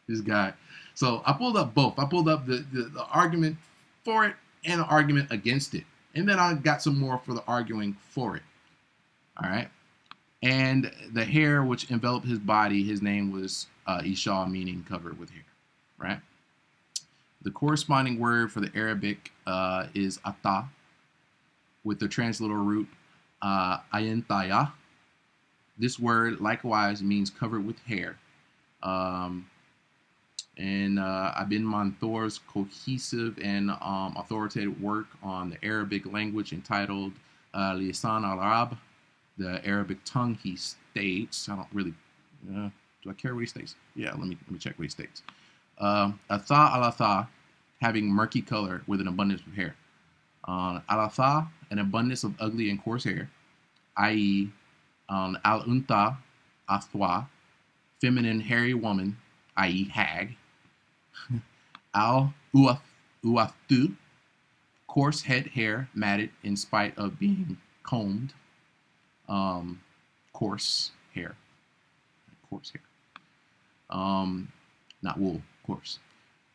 This guy. So I pulled up both. I pulled up the argument for it and the argument against it. And then I got some more for the arguing for it. All right. And the hair which enveloped his body, his name was Esau, meaning covered with hair. Right. The corresponding word for the Arabic is ata, with the transliteral root ayentaya. This word likewise means covered with hair. And Ibn Manthur's cohesive and authoritative work on the Arabic language entitled Lisan al-Arab, the Arabic tongue, he states, I don't really, do I care what he states? Yeah, let me check what he states. Atha al-Atha, having murky color with an abundance of hair. Al-Atha, an abundance of ugly and coarse hair, i.e. Al-Unta, Athwa, feminine hairy woman, i.e. hag. Al-Uathu, coarse head hair matted in spite of being combed. Coarse hair. Coarse hair. Not wool, coarse.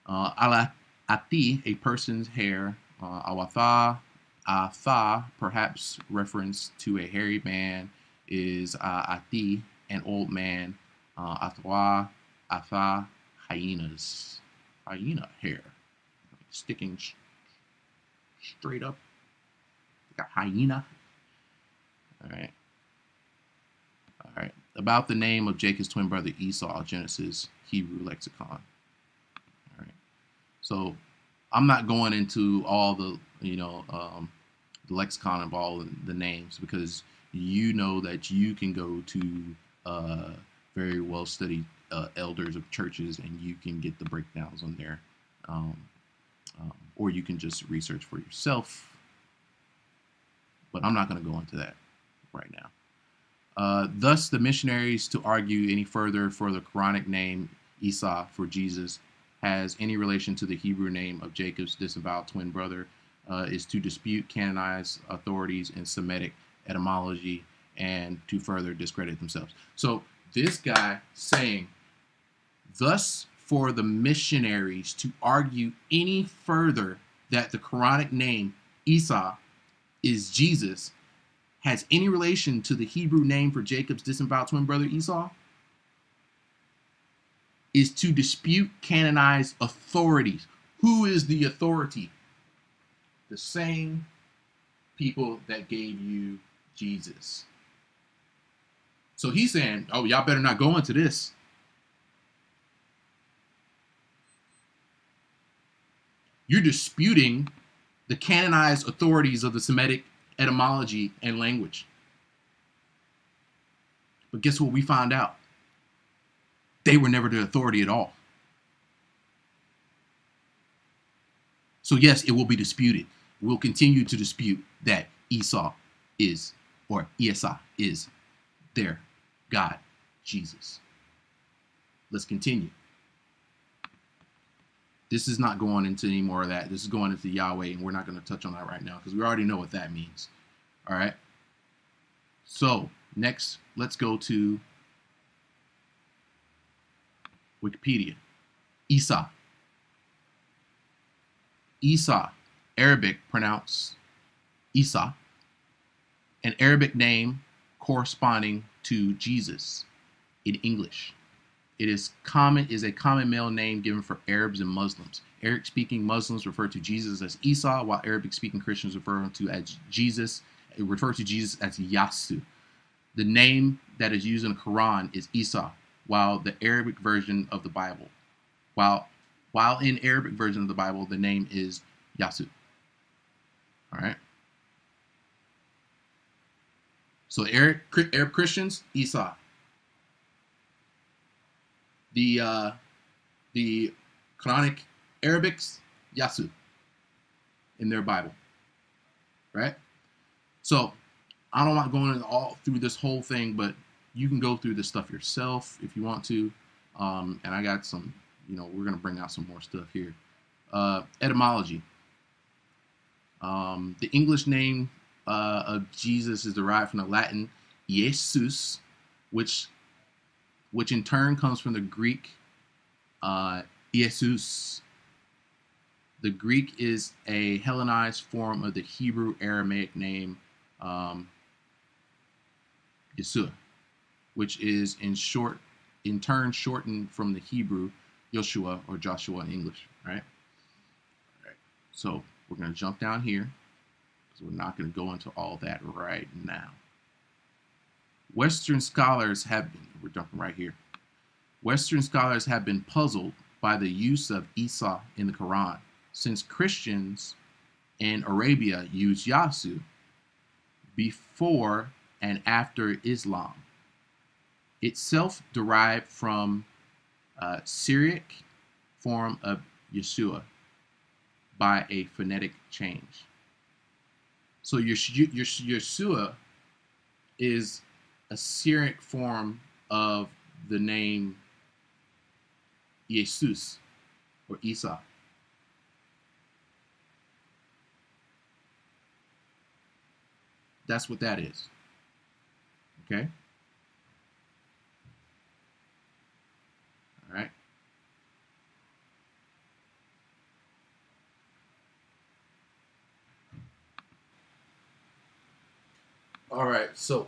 Al-Ati, a person's hair. Al-Watha, Atha, perhaps reference to a hairy man, is Ati, an old man. Athwa, Atha, hyenas. Hyena hair. Sticking straight up. Got hyena. Alright. Alright. About the name of Jacob's twin brother Esau, Genesis, Hebrew Lexicon. Alright. So I'm not going into all the, the lexicon of all the names, because you know that you can go to very well studied elders of churches and you can get the breakdowns on there, or you can just research for yourself, but I'm not going to go into that right now. Thus the missionaries to argue any further for the Quranic name Esau for Jesus has any relation to the Hebrew name of Jacob's disavowed twin brother is to dispute canonized authorities in Semitic etymology and to further discredit themselves. So this guy saying, thus for the missionaries to argue any further that the Quranic name Esau is Jesus has any relation to the Hebrew name for Jacob's disavowed twin brother Esau is to dispute canonized authorities. Who is the authority? The same people that gave you Jesus. So he's saying, oh, y'all better not go into this. You're disputing the canonized authorities of the Semitic etymology and language. But guess what we found out? They were never the authority at all. So yes, it will be disputed. We'll continue to dispute that Esau is, or Esau is, their God, Jesus. Let's continue. This is not going into any more of that. This is going into Yahweh, and we're not going to touch on that right now because we already know what that means. All right. So next, let's go to Wikipedia. Esau. Esau, Arabic pronounced Esau, an Arabic name corresponding to Jesus in English. It is a common male name given for Arabs and Muslims. Arabic-speaking Muslims refer to Jesus as Esau, while Arabic-speaking Christians refer to Jesus as Iesus. The name that is used in the Quran is Esau, while the Arabic version of the Bible, while in Arabic version of the Bible, the name is Iesus. All right. So Arab Christians, Esau. The Quranic Arabics, Iesus, in their Bible, right? So I don't want going all through this whole thing, but you can go through this stuff yourself if you want to. And I got some, we're going to bring out some more stuff here. Etymology. The English name of Jesus is derived from the Latin Iesus, which in turn comes from the Greek Uh, Iesus. The Greek is a Hellenized form of the Hebrew Aramaic name um, Yeshua, which is in turn shortened from the Hebrew Joshua or Joshua in English. Right. All right. So we're going to jump down here because we're not going to go into all that right now. Western scholars have been, we're jumping right here. Western scholars have been puzzled by the use of Esau in the Quran, since Christians in Arabia use Yasu before and after Islam, itself derived from a Syriac form of Yeshua by a phonetic change. So Yeshua is a Syriac form of the name Iesus or Esau. That's what that is. Okay? All right. All right. So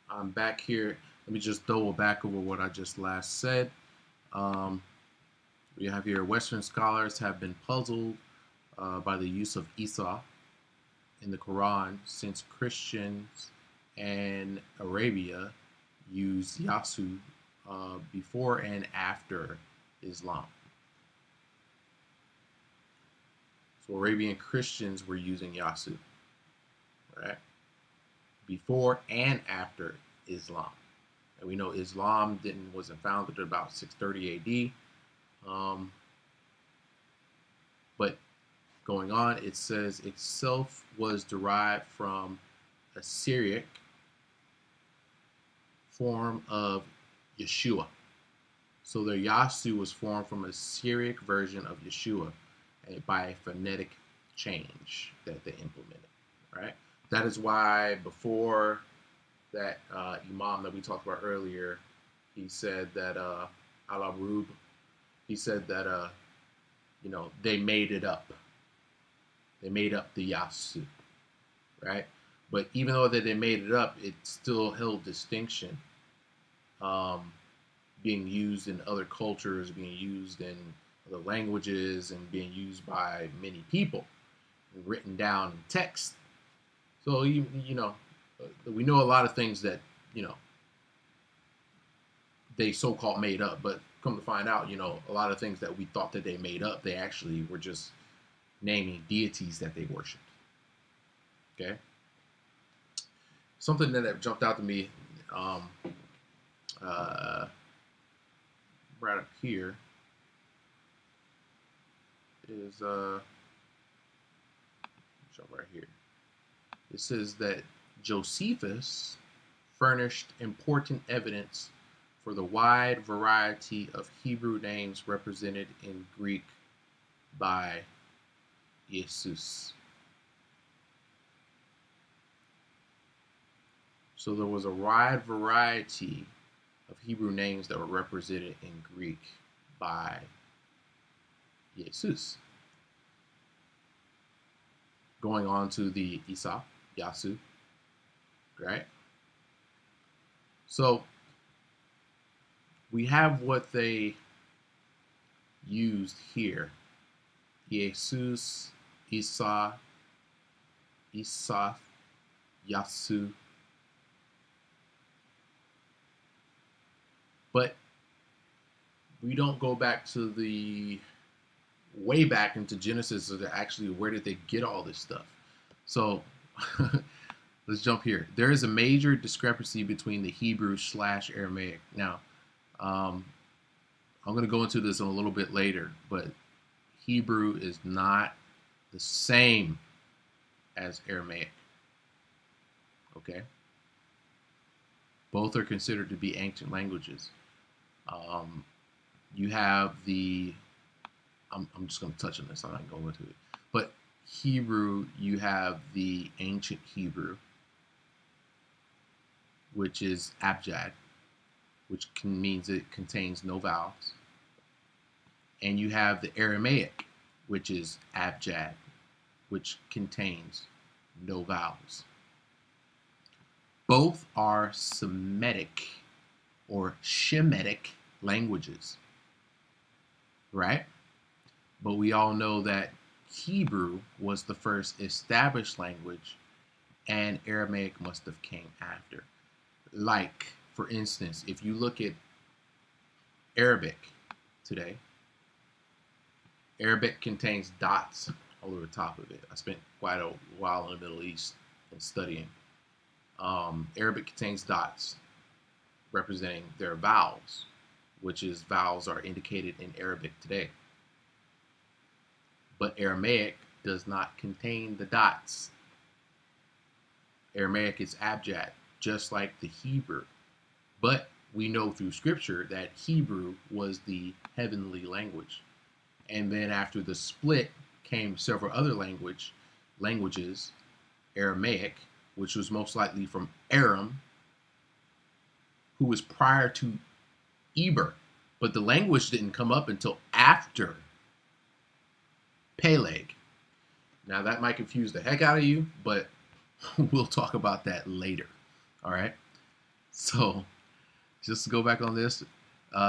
I'm back here. Let me just double back over what I just last said. We have here Western scholars have been puzzled by the use of Esau in the Quran, since Christians and Arabia use Yasu before and after Islam. So Arabian Christians were using Yasu, right? Before and after Islam. And we know Islam wasn't founded at about 630 AD. But going on, it says itself was derived from a Syriac form of Yeshua. So the Yasu was formed from a Syriac version of Yeshua by a phonetic change that they implemented, right? That is why before that Imam that we talked about earlier, he said that Al-Arub, he said that they made it up. They made up the Yasu, right? But even though that they made it up, it still held distinction, being used in other cultures, being used in other languages, and being used by many people, and written down in text. So we know a lot of things that they so-called made up, but come to find out, a lot of things that we thought that they made up, they actually were just naming deities that they worshipped. Okay. Something that jumped out to me right up here is jump right here. It says that Josephus furnished important evidence for the wide variety of Hebrew names represented in Greek by Iesus. So there was a wide variety of Hebrew names that were represented in Greek by Iesus. Going on to the Esau, Yasu, right? So we have what they used here. Iesus, Esau, Esau, Yasu. But we don't go back to the way back into Genesis of actually where did they get all this stuff. So let's jump here. There is a major discrepancy between the Hebrew/Aramaic. Now, I'm going to go into this a little bit later, but Hebrew is not the same as Aramaic. Okay? Both are considered to be ancient languages. You have the, I'm just going to touch on this, I'm not going into it. But Hebrew, you have the ancient Hebrew, which is abjad, which means it contains no vowels. And you have the Aramaic, which is abjad, which contains no vowels. Both are Semitic or Shemitic languages, right? But we all know that Hebrew was the first established language and Aramaic must have came after. Like, for instance, if you look at Arabic today, Arabic contains dots all over the top of it. I spent quite a while in the Middle East and studying. Arabic contains dots representing their vowels, which is vowels are indicated in Arabic today. But Aramaic does not contain the dots. Aramaic is abjad, just like the Hebrew. But we know through scripture that Hebrew was the heavenly language. And then after the split came several other languages, Aramaic, which was most likely from Aram, who was prior to Eber. But the language didn't come up until after Peleg. Now that might confuse the heck out of you, but we'll talk about that later. All right. So just to go back on this,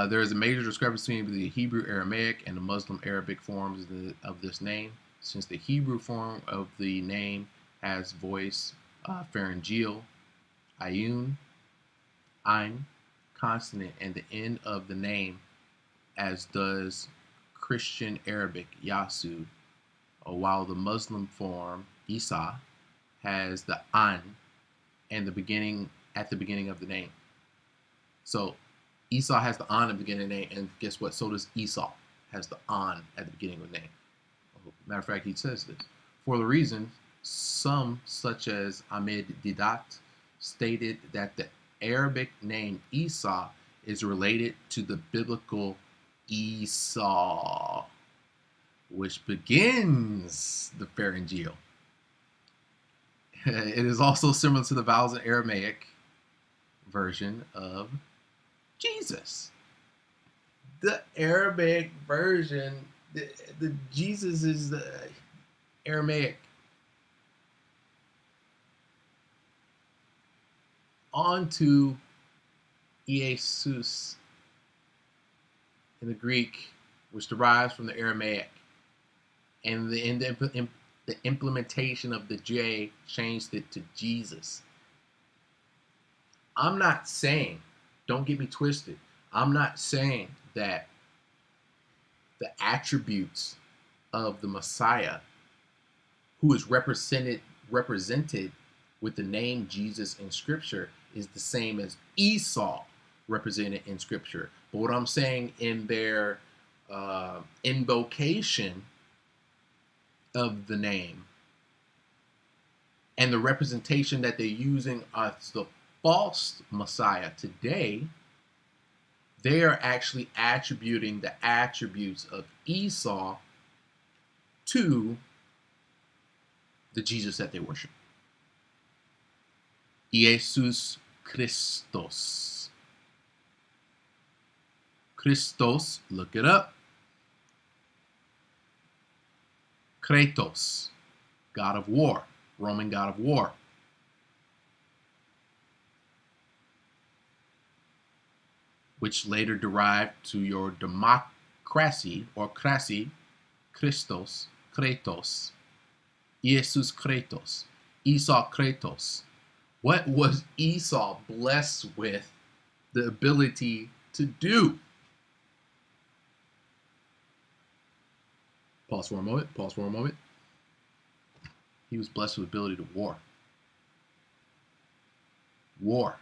there is a major discrepancy between the Hebrew Aramaic and the Muslim Arabic forms of this name. Since the Hebrew form of the name has voice pharyngeal, ayun, ein, consonant, and the end of the name, as does Christian Arabic Yasu, while the Muslim form Isa has the an and the beginning at the beginning of the name. So Esau has the an at the beginning of the name, and guess what? So does Esau has the an at the beginning of the name. Matter of fact, he says this. For the reason, some, such as Ahmed Didat, stated that the Arabic name Esau is related to the biblical Esau, which begins the pharyngeal. It is also similar to the vowels in Aramaic version of Jesus. The Arabic version, the Jesus is the Aramaic. On to Iesus in the Greek, which derives from the Aramaic. And the implementation of the J changed it to Jesus. I'm not saying, don't get me twisted, I'm not saying that the attributes of the Messiah, who is represented with the name Jesus in Scripture, is the same as Esau represented in Scripture. But what I'm saying in their invocation of the name and the representation that they're using as the false Messiah today, they are actually attributing the attributes of Esau to the Jesus that they worship. Iesus Christos. Christos, look it up. Kratos, God of war, Roman God of war. Which later derived to your democracy or krasi, Christos, Kratos, Iesus Kratos, Esau Kratos. What was Esau blessed with the ability to do? Pause for a moment. He was blessed with the ability to war. War.